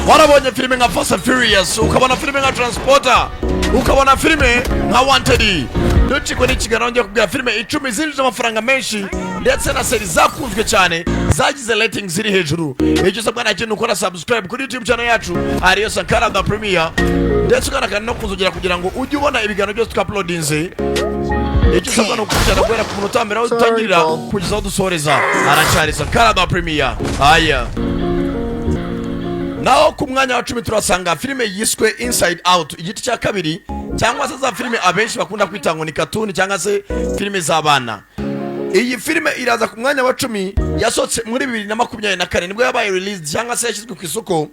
warabonye filime nka Fast and Furious, ukabona filime nka Transporter, ukabona filime nka Wanted. Ntukigwe n'ikiganiro njye kubwira filime 10 zinjije amafaranga menshi ndetse na seri zakunzwe cyane zagize rating ziri hejuru. Icyo usabwa na kintu ukora subscribe kuri YouTube channel yacu ariyo Sankara The Premier, ndetse ukanakana no kuzogera kugira ngo ujye ubona ibiganiro byose twaploadinze. Icyo usabwa no kucyara guhera ku munota mbere aho dutangirira kugeza aho dusoreza. Aracyari Sankara The Premier. Aya naho ku mwanya wa 10 turasanga filime yiswe Inside Out, igiti cya kabiri cyangwa se za filime abenshi bakunda kwita ngo ni cartoon cyangwa se filime z'abana. Iyi filime iraza ku mwanya wa 10, yasohotse muri 2024 nibwo yabaye release cyangwa se yashyizwe ku isoko,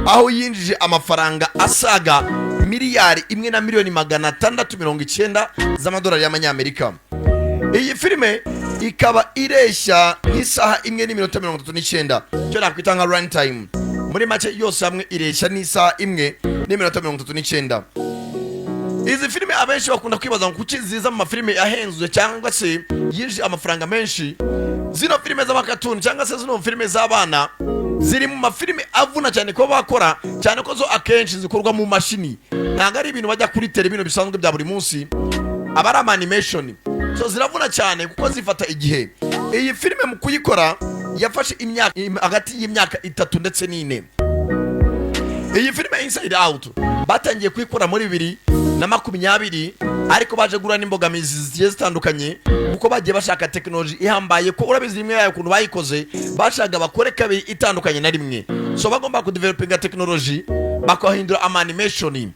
aho yinjije amafaranga asaga miliyari 1 na miliyoni 690 z'amadolari y'amanyamerika. Iyi filime ikaba ireshya nk'isaha 1 n'iminota 39, cyo nakwita nka run time. Muri make yose hamwe ireshya n'isaha 1 n'iminota 39. Izi filime abenshi bakunda kwibaza ngo kuki ziza mu mafilime yahenzuye cyangwa se yinjije amafaranga menshi. Zino filime z'amakatuni cyangwa se zino filime z'abana ziri mu mafilime avuna cyane ko bakora, cyane ko zo akenshi zikorwa mu mashini, ntabwo ari ibintu bajya kuri televiziyo bisanzwe bya buri munsi, aba ari animation. So ziravuna cyane kuko zifata igihe. Iyi filime mu kuyikora yafashe imyaka hagati y'imyaka 3 ndetse n'4. Iyi filime Inside Out batangiye kuyikora muri 2020, ariko baje gura n'imbogamizi zigiye zitandukanye kuko bagiye bashaka technology ihambaye, ko urabizi rimwe yayo kuntu bayikoze bashaka bakore kabiri itandukanye na rimwe. So bagomba ku developinga technology bakahindura animation.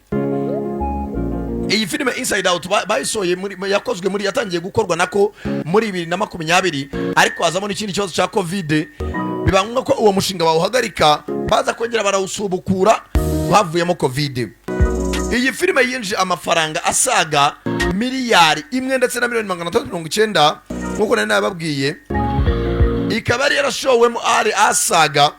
Iyi filime Inside Out bayisoye yakozwe muri yatangiye gukorwa nako muri 2020, ariko hazamo n'ikindi kibazo cya COVID, biba ngombwa ko uwo mushinga bawuhagarika baza kongera barawusubukura bavuyemo COVID. Iyi filime yinjije amafaranga asaga miliyari 1 ndetse na miliyoni 690 nkuko nari nababwiye. Ikaba ari yarashowemo ari asaga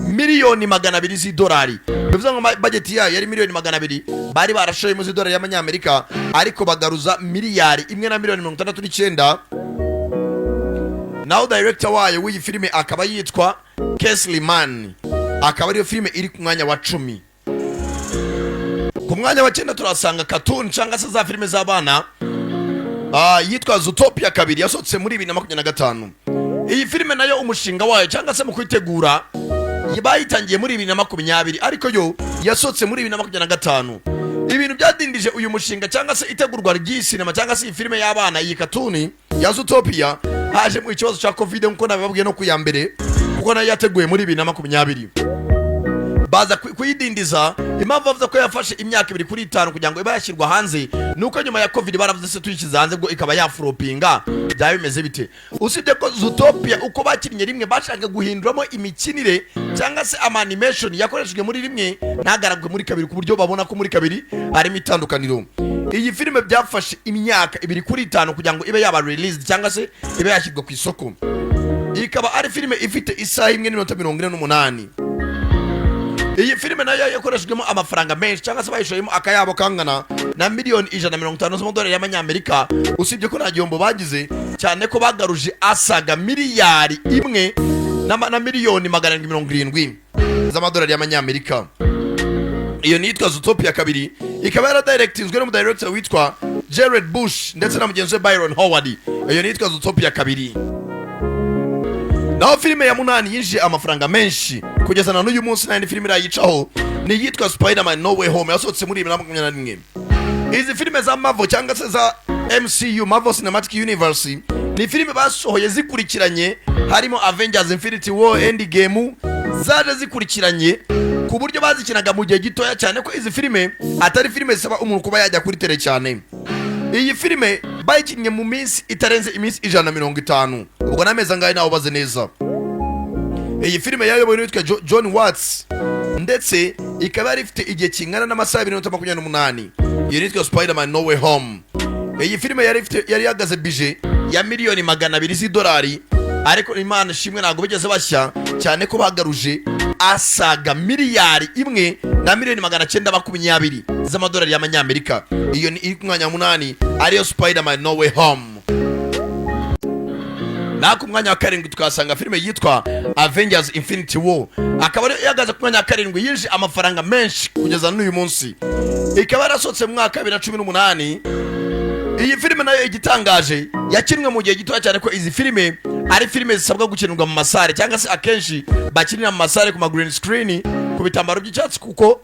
miliyoni 200 z'idolari. Bivuze ngo budget yayo yari miliyoni 200, bari barashoye mu z'idolari y'amanyamerika, ariko bagaruza miliyari 1 na miliyoni 69. Now director wayo w'iyi filime akaba yitwa Kingsley Mann, akaba ariyo filime iri ku mwanya wa 10. Ku mwanya wa 9 turasanga cartoon cyangwa se za filime z'abana yitwa Zootopia 2, yasohotse muri 2025. Iyi filime nayo umushinga wayo cyangwa se mu kwitegura bayitangiye muri 2020, ariko yo yasohotse muri 2025. Ibintu byadindije uyu mushinga cyangwa se itegurwa ry'iyi cinema cyangwa se iyi filime y'abana, iyi cartoon ya Zootopia, haje mu ikibazo cya COVID nkuko nababwiye no kuyambere, kuko nayo yateguye muri 2020. Baza kuyidindiza, impamvu bavuze ko yafashe imyaka 2 kuri 5 kugira ngo iba yashyirwa hanze, nuko nyuma ya COVID baravuze se tuyishyize hanze ngo ikaba yaflopinga. Byaba bimeze bite? Usibye ko Zootopia uko bakinnye rimwe bashaka guhinduramo imikinire cyangwa se animation yakoreshejwe muri rimwe ntagaragwe muri kabiri, ku buryo babona ko muri kabiri harimo itandukaniro. Iyi filime byafashe imyaka 2 kuri 5 kugira ngo ibe yaba released cyangwa se ibe yashyirwa ku isoko. Ikaba ari filime ifite isaha 1 n'iminota 48. Iyi filime nayo yakoreshejwemo amafaranga menshi cyangwa se bayishoyemo akayabo kangana na miliyoni 150 z'amadolari y'amanyamerika. Usibye ko nta gihombo bagize, cyane ko bagaruje asaga miliyari 1 na miliyoni 770 z'amadolari y'amanyamerika. Iyo nitwa Zootopia 2, ikaba yaradirectinzwe n'umudirector witwa Jared Bush ndetse na mugenzi we Byron Howard. Iyo nitwa Zootopia 2. Naho filime ya 8 yinjije amafaranga menshi kugeza na n'uyu munsi, n'indi filime irayicaho, ni yitwa Spider-Man No Way Home, yasohotse muri 2021. Izi filime za Marvel cyangwa se za MCU, Marvel Cinematic Universe, ni filime basohoye zikurikiranye, harimo Avengers Infinity War, Endgame, zaje zikurikiranye ku buryo bazikinaga mu gihe gitoya, cyane ko izi filime atari filime zisaba umuntu kuba yajya kuri tele cyane. Iyi filime bayikinnye mu minsi itarenze iminsi 150, ubwo nameza ngaye nawe baze neza. Iyi filime yayobowe n'uwitwa John Watts, ndetse ikaba yari ifite igihe kingana n'amasaha 228. Iyo nitwa Spider-Man No Way Home. Iyi filime yari yagaze budget ya miliyoni 200 z'idolari, ariko Imana shimwe ntago bigeze bashya, cyane ko bagaruje asaga miliyari 1 na miliyoni 920 z'amadolari y'amanyamerika. Iyo ni iri ku mwanya wa 8, ariyo Spider-Man No Way Home. Na ku mwanya wa karindwi tukasanga filime yitwa Avengers Infinity War, akaba ari yagaze ku mwanya wa karindwi yinje amafaranga menshi kugeza n'uyu munsi, ikaba yarasohotse mu mwaka 2018. Iyi filime nayo igitangaje yakinwe mu gihe gito cyane ko izi filime ari filime zisabwa gukinirwa mu masare, cyangwa se akenshi bakinira mu masare ku ma green screen ku bitambaro by'icyatsi, kuko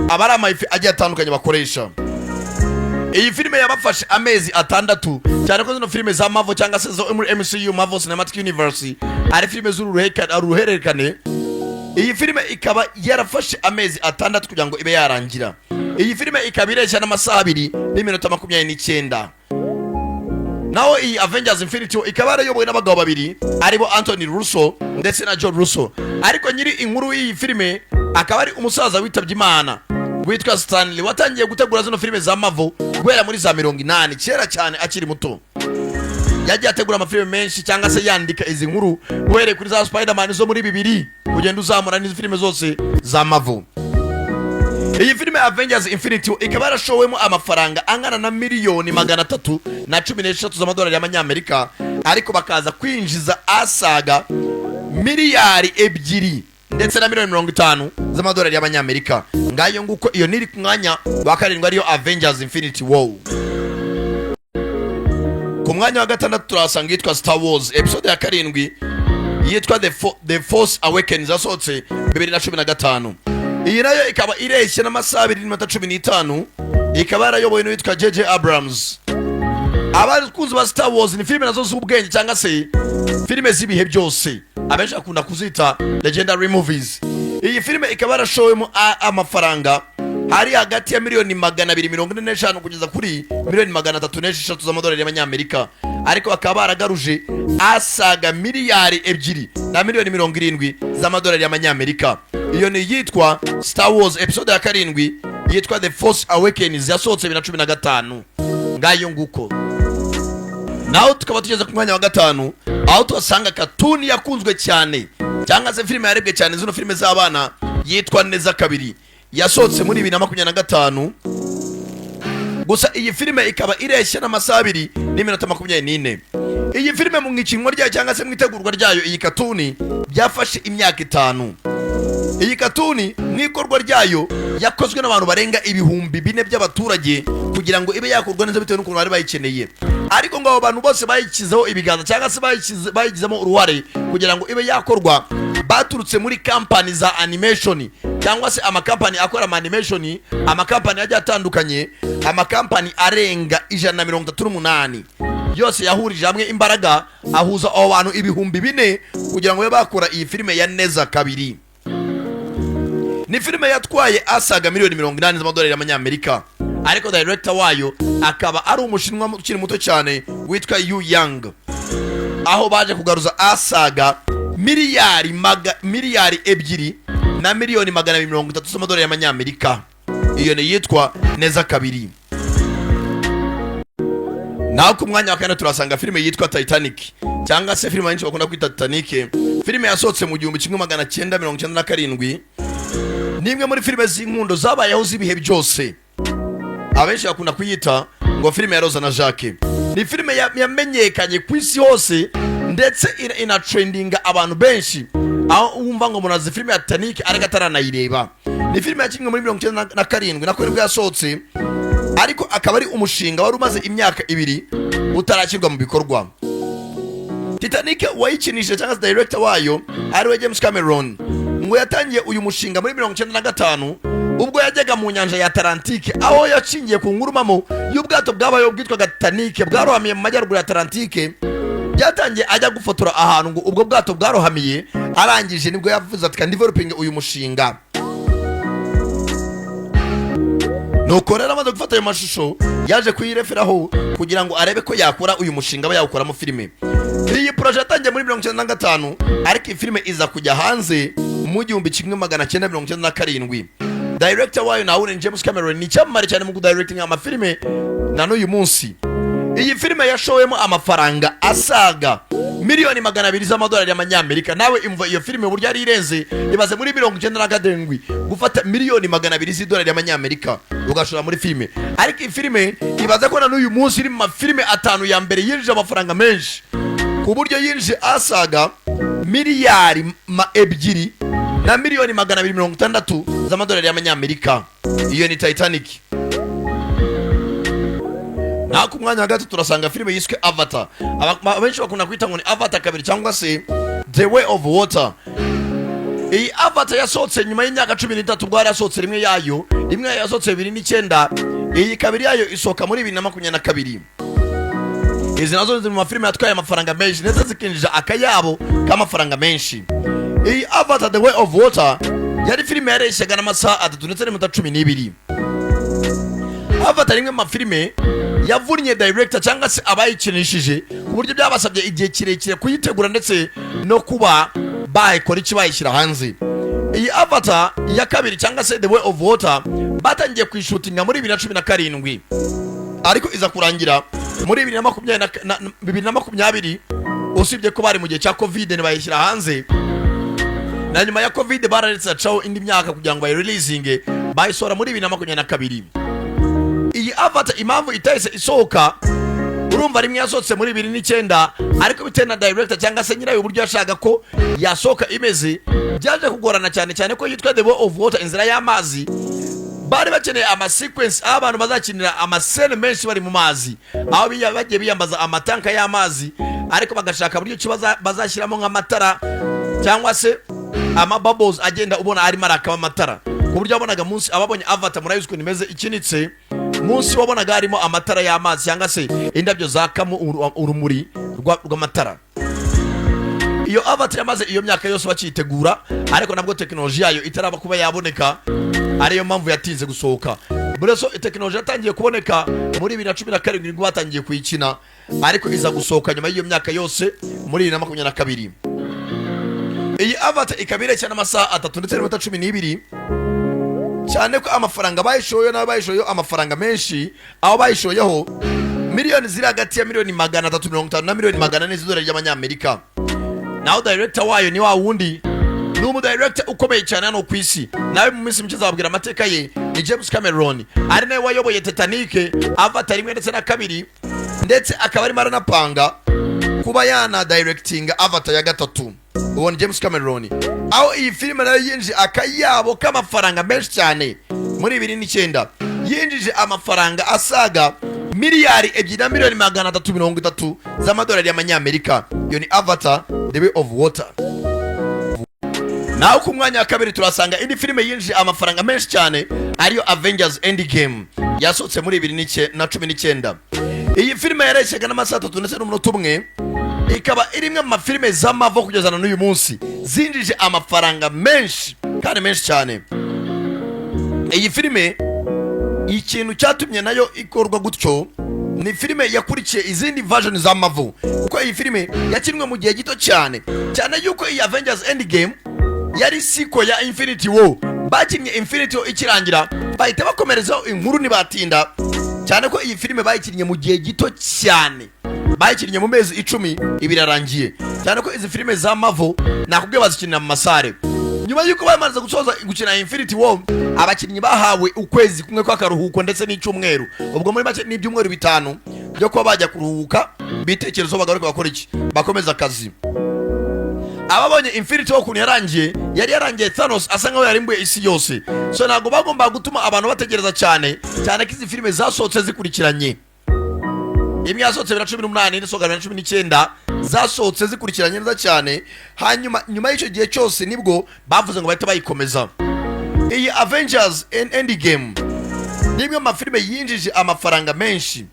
abari amayifi agiye atandukanye bakoresha. Iyi filime yabafashe amezi 6, cyane ko zino filime za Marvel cyangwa se zo muri MCU, Marvel Cinematic Universe, ari filime z'uruhererekane. Iyi filime ikaba yarafashe amezi 6 kugira ngo ibe yarangira. Iyi filime ikaba ireshya n'amasaha 2 n'iminota 29. Naho iyi Avengers Infinity War ikaba yarayobowe n'abagabo babiri aribo Anthony Russo ndetse na John Russo, ariko nyiri inkuru y'iyi filime akaba ari umusaza witabye Imana witwa Stanley, watangiye gutegura zino filime za Marvel guhera muri za 80, kera cyane akiri muto. Yagiye ategura amafilime menshi cyangwa se yandika izi nkuru guhere kuri za Spider-Man zo muri 2000 kugenda uzamura n'izi filime zose za Marvel. Iyi filime Avengers Infinity War ikaba yarashowemo amafaranga angana na miliyoni 313 z'amadolari y'amanyamerika, ariko bakaza kwinjiza asaga miliyari 2 ndetse na miliyoni 50 z'amadolari y'amanyamerika. Ngayo nguko iyo niri ku mwanya wa karindwi ariyo Avengers Infinity War. Ku mwanya wa gatandatu turasanga yitwa Star Wars episode ya karindwi yitwa The Force Awakens, yasohotse 2015. Iyi nayo ikaba ireshya n'amasaha 2:15, ikaba yarayobowe n'uwitwa JJ Abrams. Abakunzi ba Star Wars ni filime nazo z'ubwenge cyangwa se filime z'ibihe byose, abenshi akunda kuzita legendary movies. Iyi filime ikaba yarashowemo amafaranga ari hagati ya miliyoni 245 kugeza kuri miliyoni 306 z'amadolari y'amanyamerika, ariko bakaba baragaruje asaga miliyari 2 na miliyoni 70 z'amadolari y'amanyamerika. Iyo ni yitwa Star Wars episode ya karindwi yitwa The Force Awakens, yasohotse 2015. Ngayo nguko. Naho tukaba tugeze ku mwanya wa gatanu, aho tuhasanga katuni yakunzwe cyane cyangwa se filime yarebwe cyane zino filime z'abana yitwa Neza Kabiri, yasohotse muri 2015. Gusa iyi filime ikaba ireshya n'amasaha 2 n'iminota 24. Iyi filime mu ngikinwa ryayo cyangwa se mu itegurwa ryayo, iyi katuni byafashe imyaka 5. Iyi katuni mwikorwa ryayo yakozwe n'abantu barenga 4,000 by'abaturage kugira ngo ibe yakorwa neza bitewe n'ukuntu bari bayikeneye, ariko ngo abo bantu bose bayikizeho ibiganza cyangwa se bayigizemo uruhare kugira ngo ibe yakorwa baturutse muri kampani za animation cyangwa se amakampani akora animation, amakampani agiye atandukanye, amakampani arenga 138 yose yahurije hamwe imbaraga ahuza abo bantu 4,000 kugira ngo babe bakora iyi filime ya Neza Kabiri. Ni filime yatwaye asaga miliyoni 80 z'amadolari y'amanyamerika, ariko director wayo akaba ari umushinwa ukiri muto cyane witwa Yu Yang, aho baje kugaruza asaga miliyari 2 na miliyoni 230 z'amadolari y'amanyamerika. Iyo ni yitwa Neza Kabiri. Naho ku mwanya wa kane turasanga filime yitwa Titanic, cyangwa se filime nyinshi bakunda kwita Titanic. Filime yasohotse mu 1997. Ni imwe muri filime z'inkundo zabayeho z'ibihe byose, abenshi bakunda kuyita ngo filime ya Rosa na Jacques. Ni filime yamenyekanye ku isi hose ndetse ina trendinga abantu benshi, aho wumva ngo munazi filime ya Titanic ariko ataranayireba. Ni filime yakinwe muri 1997 nako nibwo yasohotse, ariko akaba ari umushinga wari umaze imyaka 2 utarakirwa mu bikorwa. Titanic wayikinishije cyangwa se director wayo ariwe James Cameron, ngo yatangiye uyu mushinga muri 1995 ubwo yajyaga mu nyanja ya Atlantique, aho yacingiye ku ngurumamo y'ubwato bwabayo bwitwaga Titanic bwarohamiye mu majyaruguru ya Atlantique. Byatangiye ajya gufotora ahantu ngo ubwo bwato bwarohamiye, arangije nibwo yavuze ati kan developing uyu mushinga. Nuko rero amaze gufata ayo mashusho yaje kuyireferaho kugira ngo arebe ko yakora uyu mushinga bayawukoramo filime. Iyi project yatangiye muri 1995, ariko filime iza kujya hanze mu 1997. Director wayo nawe ni James Cameron, ni cyamamare cyane mu directing amafilime na n'uyu munsi. Iyi filime yashowemo amafaranga asaga miliyoni 200 z'amadolari y'amanyamerika. Nawe imva iyo filime buryo yari irenze, ibaze muri 1997 gufata miliyoni 200 z'idolari y'amanyamerika ugashora muri filime. Ariko iyi filime ibaze ko na n'uyu munsi iri mu mafilime 5 ya mbere yinjije amafaranga menshi ku buryo yinjije asaga miliyari ebyiri na miliyoni 260 z'amadolari y'amanyamerika. Iyo ni Titanic. Na ku mwanya wa gatatu turasanga filime yiswe Avatar. Abenshi bakunda kwita ngo ni Avatar kabiri cyangwa se The Way of Water. Iyi Avatar yasohotse nyuma y'imyaka 13 ubwo yasohotse rimwe yayo, rimwe yasohotse 2009, iyi kabiri yayo isohoka muri 2022. Izi nazo ziri mu mafilime yatwaye amafaranga menshi ndetse zikinjija akayabo k'amafaranga menshi. Iyi Avatar The Way of Water yari filime yareshaga n'amasaha 3 ndetse n'iminota 12. Avatar rimwe mu mafilime yavunnye director cyangwa se abayikinishije ku buryo byabasabye igihe kirekire kuyitegura ndetse no kuba bayikora iki bayishyira hanze. Iyi Avatar ya kabiri cyangwa se The Way of Water batangiye kwishutinga muri 2017 ariko iza kurangira muri 2020 usibye ko bari mu gihe cya Covid bayishyira hanze, na nyuma ya Covid bararetse acaho indi myaka kugira ngo bayireleasinge bayisora muri 2022. Iyi Avatar impamvu itahise isohoka, urumva rimwe yasohotse muri 2009 ariko bitewe na director cyangwa se nyirayo uburyo yashaka ko yasohoka imeze byaje kugorana cyane cyane ko yitwa The Way of Water, inzira y'amazi. Bari bakeneye ama sequence abantu bazakinira amasene menshi bari mu mazi, aho bagiye biyambaza amatanka y'amazi ariko bagashaka buryo bazashyiramo nk'amatara cyangwa se ama bubbles agenda ubona ari maraka amatara, ku buryo wabonaga munsi ababonye Avatar murayizwe nimeze ikinitse, munsi wabonaga harimo amatara y'amazi cyangwa se indabyo zakamo urumuri rw'amatara. Iyo Avatar yamaze iyo myaka yose bakitegura ariko nabwo technology yayo itaraba kuba yaboneka, ariyo mpamvu yatinze gusohoka. Bureso technology yatangiye kuboneka muri 2017 nibwo batangiye kuyikina ariko iza gusohoka nyuma y'iyo myaka yose muri 2022. Iyi Avatar ikabire cyane amasaha 3 ndetse n'iminota 12 cyane ko amafaranga bayishoye n'abayishoye amafaranga menshi, aho bayishoyeho miliyoni ziri hagati ya miliyoni 350 na miliyoni 400 z'idolari y'amanyamerika. Naho director wayo ni wa wundi ni umudirector ukomeye cyane hano ku isi, nawe mu minsi mike zababwira amateka ye, ni James Cameron, ari nawe wayoboye Titanic, Avatar rimwe ndetse na kabiri, ndetse akaba arimo aranapanga kuba yana directing Avatar ya gatatu. Uwo ni James Cameron, aho iyi filime nayo yinjije akayabo k'amafaranga menshi cyane muri 2009, yinjije amafaranga asaga miliyari 2 na miliyoni 330 z'amadolari y'amanyamerika. Iyo ni Avatar The Way of Water. Naho ku mwanya wa kabiri turasanga indi filime yinjije amafaranga menshi cyane ariyo Avengers Endgame, yasohotse muri 2019. Iyi filime yareshaga n'amasaha 3 ndetse n'umunota umwe, ikaba irimwe mu mafilime z'amavo kugeza n'uyu munsi zinjije amafaranga menshi kandi menshi cyane. Iyi filime ikintu cyatumye nayo ikorwa gutyo, ni filime yakurikiye izindi version z'amavo, kuko iyi filime yakinwe mu gihe gito cyane yuko iyi Avengers Endgame yari siko ya Infinity War. Bakinnye Infinity War ikirangira bahita bakomerezaho inkuru ntibatinda cyane ko iyi filime bayikinnye mu gihe gito cyane, bayikinnye mu mezi 10 ibirarangiye cyane ko izi filime za Marvel nakubwiye bazikinira mu masare. Nyuma yuko bamaze gusoza gukina Infinity War, abakinnyi bahawe ukwezi kumwe kw'akaruhuko ndetse n'icyumweru, ubwo muri make n'ibyumweru 5 byo kuba bajya kuruhuka bitekerezo bagaruka bakora iki, bakomeza akazi. Ababonye Infinity War kuntu yari yarangiye Thanos asa nkaho yarimbuye isi yose, so ntabwo bagomba gutuma abantu bategereza cyane ko izi filime zasohotse zikurikiranye. Imwe yasohotse 2018 indi sohotse 2019, zasohotse zikurikiranye neza cyane. Hanyuma nyuma y'icyo gihe cyose nibwo bavuze ngo bahita bayikomeza. Iyi Avengers Endgame nimwe mu mafilime yinjije amafaranga menshi,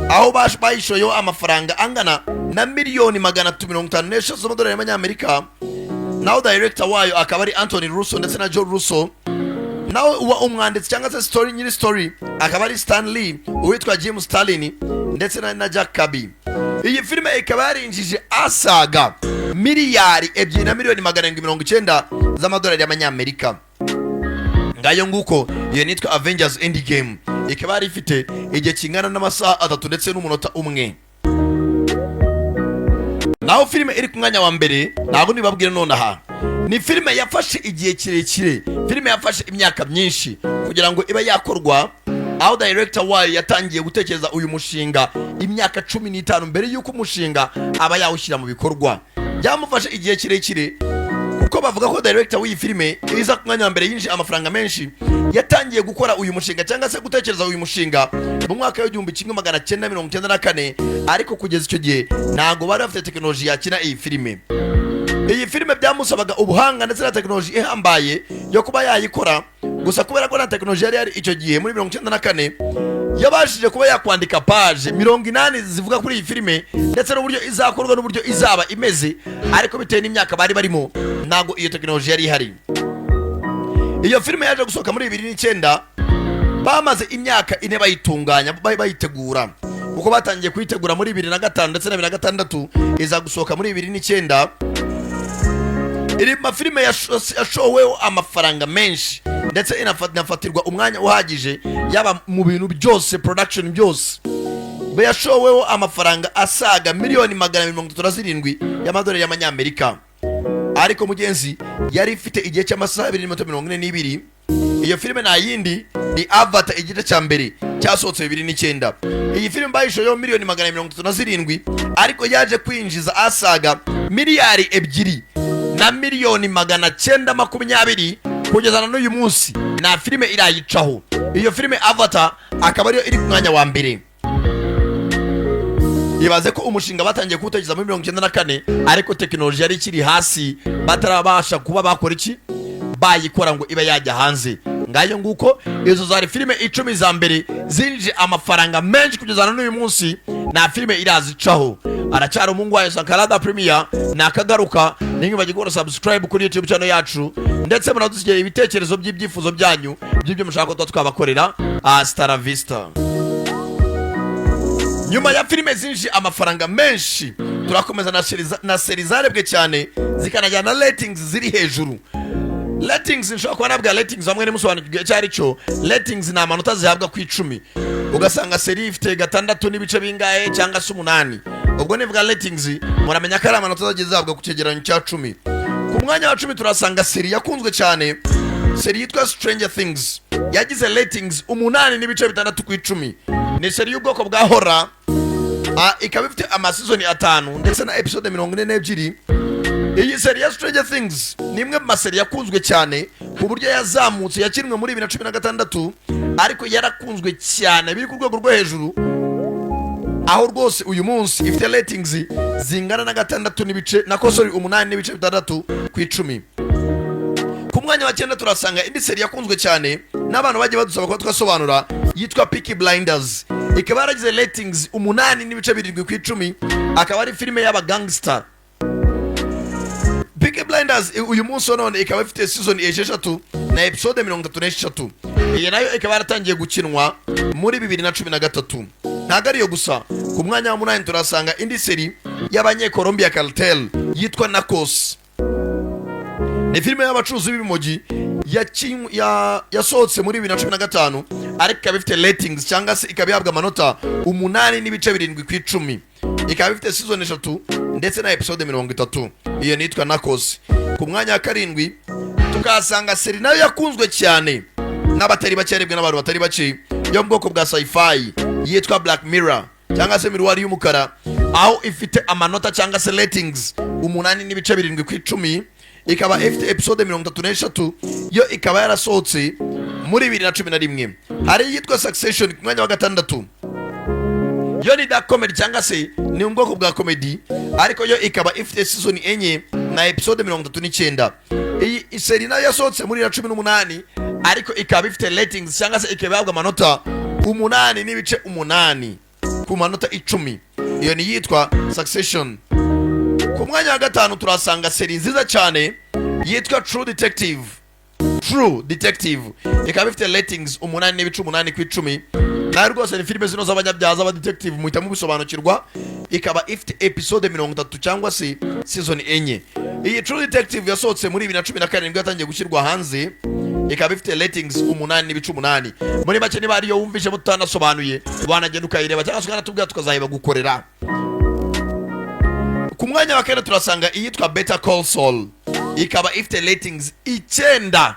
aho bayishoyeho amafaranga angana na miliyoni 356 z'amadolari y'amanyamerika. Naho director wayo akaba ari Anthony Russo ndetse na Joe Russo. Naho umwanditsi cyangwa se story akaba ari Stan Lee, uwitwa Jim Starlin ndetse na Jack Kirby. Iyi filime ikaba yarinjije asaga miliyari 2 na miliyoni 490 z'amadolari y'amanyamerika. Ngayo nguko iyo nitwa Avengers Endgame, ikaba yari ifite igihe kingana n'amasaha 3 ndetse n'umunota umwe. Naho filime iri ku mwanya wa mbere ntabwo nibabwira nonaha, ni filime yafashe igihe kirekire, filime yafashe imyaka myinshi kugira ngo iba yakorwa aho director wayo yatangiye gutekereza uyu mushinga imyaka 15 mbere y'uko umushinga aba yawushyira mu bikorwa. Byamufashe igihe kirekire kuko bavuga ko director w'iyi filime iza ku mwanya wa mbere yinjiye amafaranga menshi yatangiye gukora uyu mushinga cyangwa se gutekereza uyu mushinga mu mwaka w'igihumbi 1994, ariko kugeza icyo gihe ntago bari bafite tekinoloji yakina iyi filime. Iyi filime byamusabaga ubuhanga ndetse na tekinoloji ihambaye yo kuba yayikora, gusa kubera ko na tekinoloji yari icyo gihe muri 1994 yabashije kuba yakwandika page 80 zivuga kuri iyi filime ndetse n'uburyo izakorwa n'uburyo izaba imeze, ariko bitewe n'imyaka bari barimo ntago iyo tekinoloji yari ihari. Iyo filime yaje gusohoka muri 2009, bamaze imyaka 4 bayitunganya bayitegura, kuko batangiye kuyitegura muri 2005 ndetse na 2006, iza gusohoka muri 2009. Iri mafilime yashoweho amafaranga menshi ndetse inafatirwa umwanya uhagije yaba mu bintu byose, production byose. Yashoweho amafaranga asaga miliyoni 137 y'amadolari y'amanyamerika, ariko mugenzi yari ifite igihe cy'amasaha 242. Iyo filime nta yindi ni Avatar igice cya mbere cyasohotse 2009. Iyi filime bayishoyeho miliyoni 137, ariko yaje kwinjiza asaga miliyari 2 na miliyoni 920 kugeza na n'uyu munsi na filime irayicaho. Iyo filime Avatar akaba ariyo iri ku mwanya wa mbere. Ibaze ko umushinga batangiye kuwutekereza muri 1994, ariko tekinoloji yari ikiri hasi, batarabasha kuba bakora iki bayikora ngo iba yajya hanze. Ngayo nguko izo zari filime 10 za mbere zinjije amafaranga menshi kugeza na n'uyu munsi na filime irazicaho. Aracyari umungu wayo Sankarada Premier, nakagaruka ningi bagikora subscribe kuri YouTube channel yacu, ndetse munadusigiye ibitekerezo by'ibyifuzo byanyu by'ibyo mushaka ko twabakorera. Hasta la vista. Nyuma ya filime zinjije amafaranga menshi, turakomeza na seri zarebwe cyane zikanajyana na ratings ziri hejuru. Ratings nshobora kuba nabwa ratings hamwe n'umusobanukirwe cyari cyo. Ratings ni amanota zihabwa ku 10, ugasanga seri ifite 6 n'ibice bingahe cyangwa se 8. Ubwo nivuga ratings muramenya ko ari amanota zagiye zihabwa ku cyegeranyo cya 10. Ku mwanya wa 10 turasanga seri yakunzwe cyane, seri yitwa Stranger Things, yagize ratings 8 n'ibice 6 ku 10. Ni seri y'ubwoko bwa horror, ikaba ifite amasizoni 5 ndetse na episode 42. Iyi seri ya Stranger Things ni imwe mu maseri yakunzwe cyane ku buryo yazamutse, yakinwe muri 2016, ariko yarakunzwe cyane biri ku rwego rwo hejuru, aho rwose uyu munsi ifite ratings zingana na 6 n'ibice na 8 n'ibice 6 ku 10. Ku mwanya wa 9 turasanga indi seri yakunzwe cyane n'abantu bagiye badusaba ko twasobanura, yitwa Peaky Blinders. Ikaba yaragize ratings 8 n'ibice 7 ku 10, akaba ari filime y'aba gangster. Peaky Blinders uyu munsi none ikaba ifite season 6 na episode 33. Iyi nayo ikaba yaratangiye gukinwa muri 2013. Ntago ariyo gusa, ku mwanya wa 8 turasanga indi seri y'abanye-Colombia Cartel yitwa Narcos. Ni filime y'abacuruzi b'ibimogi yasohotse muri 2015, ariko ikaba ifite ratings cyangwa se ikaba yahabwa amanota 8 n'ibice 7 ku 10. Ikaba ifite season 3 ndetse na episode 30. Iyo nitwa Narcos. Ku mwanya wa 7 tukasanga seri nayo yakunzwe cyane n'abatari bakerebwe n'abantu batari bake yo mu bwoko bwa sci-fi, yitwa Black Mirror cyangwa se Mirwari y'umukara, aho ifite amanota cyangwa se ratings 8 n'ibice 7 ku 10. Ikaba ifite episode 33, yo ikaba yarasohotse muri 2011. Hari yitwa Succession ku mwanya wa 6. Yo ni dark comedy cyangwa se ni ubwoko bwa comedy, ariko yo ikaba ifite season 4 na episode 39. Iyi seri nayo yasohotse muri 2018, ariko ikaba ifite ratings cyangwa se ikaba yahabwa amanota 8 n'ibice 8 ku manota 10. Iyo ni yitwa Succession. Ku mwanya wa 5 turasanga seri nziza cyane yitwa True Detective. Ikaba ifite ratings 8 n'ibice 8 ku 10. Na rwose ni filime zino z'abanyabyaha z'aba detective muhita mubisobanukirwa. Ikaba ifite episode 30 cyangwa se season 4. Iyi True Detective yasohotse muri 2017 yatangiye gushyirwa hanze. Ikaba ifite ratings 8 n'ibice 8. Muri make niba ariyo wumvishe mutanasobanuye, wanagenda ukayireba cyangwa se ukanatubwira tukazayiba gukorera. Ku mwanya wa 4 turasanga iyitwa Better Call Saul. Ikaba ifite ratings 9.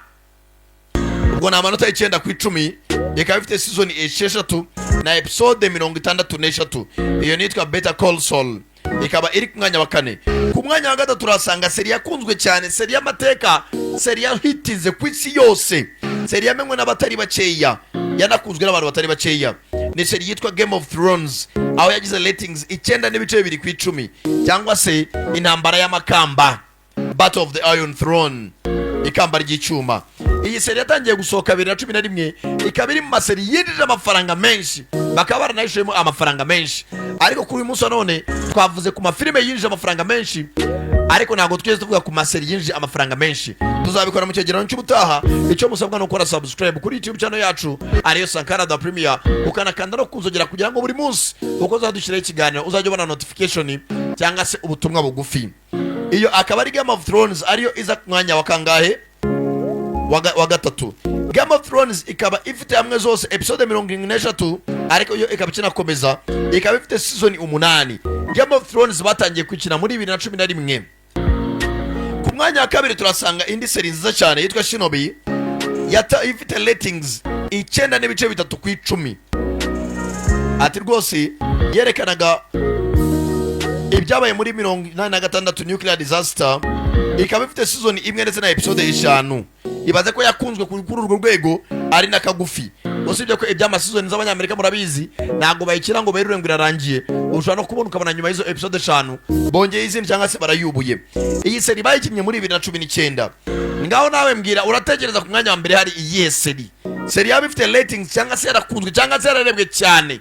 ubwo ni amanota 9 ku 10, ikaba ifite season 6 na episode 63. Iyo nitwa Better Call Saul, ikaba iri ku mwanya wa 4. Ku mwanya wa 3 turasanga seri yakunzwe cyane, seri y'amateka, seri yahitize ku isi yose, seri yamenywe n'abatari bakeya, yanakunzwe n'abantu batari bakeya. Ni seri yitwa Game of Thrones, aho yagize ratings 9.2 ku 10, cyangwa se intambara y'amakamba, Battle of the Iron Throne, ikamba ry'icyuma. Iyi seri yatangiye gusohoka 2011, ikaba iri mu maseri yinjije amafaranga menshi, bakaba baranayishemo amafaranga menshi. Ariko kuri uyu munsi none twavuze ku mafilime yinjije amafaranga menshi, ariko ntabwo twese tuvuga ku maseri yinjije amafaranga menshi. Tuzabikora mu cyegeranyo cy'ubutaha. Icyo musabwa no gukora subscribe kuri YouTube channel yacu ariyo Sankara The Premier, ukanakanda no kuzogera kugira ngo buri munsi uko zadushyiraho ikiganiro uzajya ubona notification cyangwa se ubutumwa bugufi. Iyo akaba ari Game of Thrones, ariyo iza ku mwanya wa kangahe? Wa 3. Game of Thrones ikaba ifite hamwe zose episode 73, ariko iyo ikaba kinakomeza, ikaba ifite season 8. Game of Thrones batangiye kwikina muri 2011. Ku mwanya wa 2 turasanga indi seri nziza cyane yitwa Shinobi, ifite ratings 9.3 ku 10. Ati rwose yerekanaga ibyabaye muri 86 nuclear disaster, ikaba ifite season 1 ndetse na episode 5. Ibaze ko yakunzwe kuri urwo rwego ari nakagufi. Usibye ko ibyama season z'abanyamerika murabizi ntago bayikira ngo berure ngo irarangiye, ushobora no kubona ukabona nyuma y'izo episode 5 bongeye izindi cyangwa se barayubuye. Iyi seri bayikinnye muri 2019. Ngaho nawe mbwira, uratekereza ku mwanya wa mbere hari iyihe seri? Seri yaba ifite ratings cyangwa se yarakunzwe cyangwa se yararebwe cyane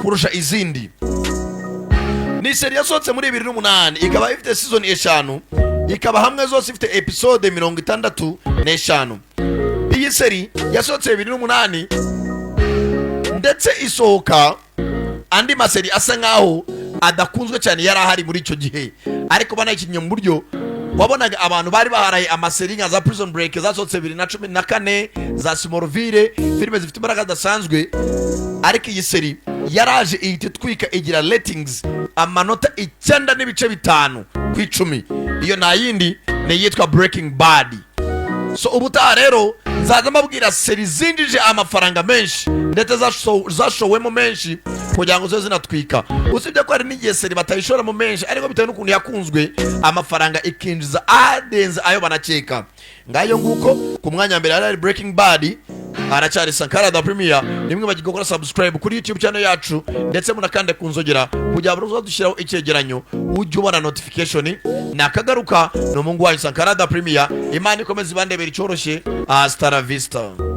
kurusha izindi? Ni seri yasohotse muri 2008, ikaba ifite season 5, ikaba hamwe zose ifite episode 65. Iyi seri yasohotse 2008 ndetse isohoka andi maseri asa nkaho adakunzwe cyane yari ahari muri icyo gihe, ariko banayikinnye mu buryo wabonaga abantu bari baharaye amaseri nka za Prison Break zasohotse 2014, za Smallville, filime zifite imbaraga zidasanzwe. Ariko iyi seri yaraje ihita twika igira ratings amanota 9.5 ku 10. Iyo nta yindi ni yitwa Breaking Bad. So ubutaha rero nzaza mbabwira seri zinjije amafaranga menshi ndetse zashowemo menshi kugira ngo zo zinatwika. Usibye ko hari n'igihe seri batayishora mu menshi, ariko bitewe n'ukuntu yakunzwe amafaranga ikinjiza adenze ayo banakeka. Ngayo nguko ku mwanya mbere hari Breaking Bad, aracyari Sankara The Premier. Nimwe bagikora subscribe kuri YouTube channel yacu ndetse munakande kunzogera kugira ngo uzadushyiraho icyegeranyo ujye ubona notification. Nakagaruka no mungu wa Sankara The Premier. Imana ikomeze ibandebera icyoroshye. Hasta la vista.